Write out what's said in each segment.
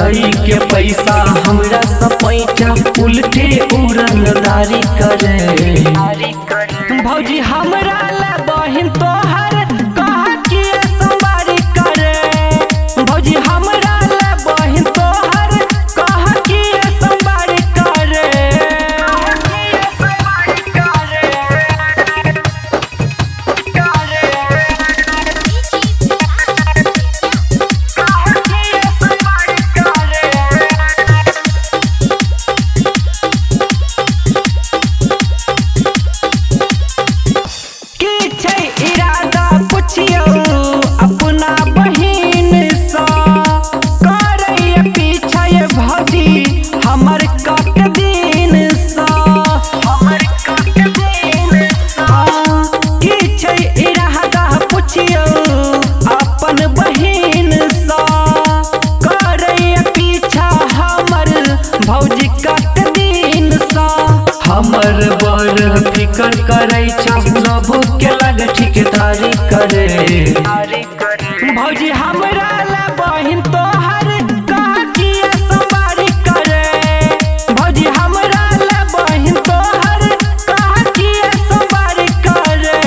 लई के पैसा हमरा सब पैसा उल्टे उड़नदारी करे। भौजी हमरा ला बहिन तोहर कह के संबारी करे। भौजी हमरा ला बहिन तोहर कह के संबारी करे। हमर बर फिकर करे सब के लग ठिकदारी करे। भौजी हमरा ला बहिन तोहर कह के संबारी करे। भौजी हमरा ला बहिन तोहर कह के संबारी करे।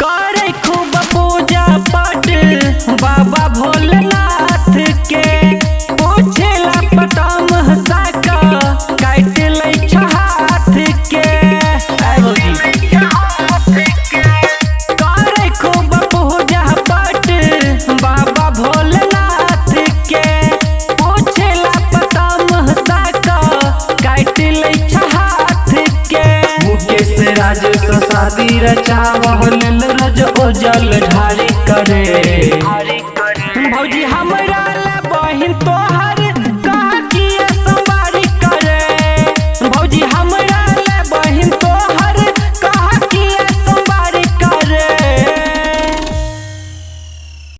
करे खूब पूजा पाठ बाबा भोलेनाथ के पूछेला पटाम हसाका काट लै हाथ के। करे खूब पूजा पाठ बाबा भोलेनाथ के पूछेला पटाम हसाका काट लै हाथ के। मुकेश राज शादी रचावल रज ओ जल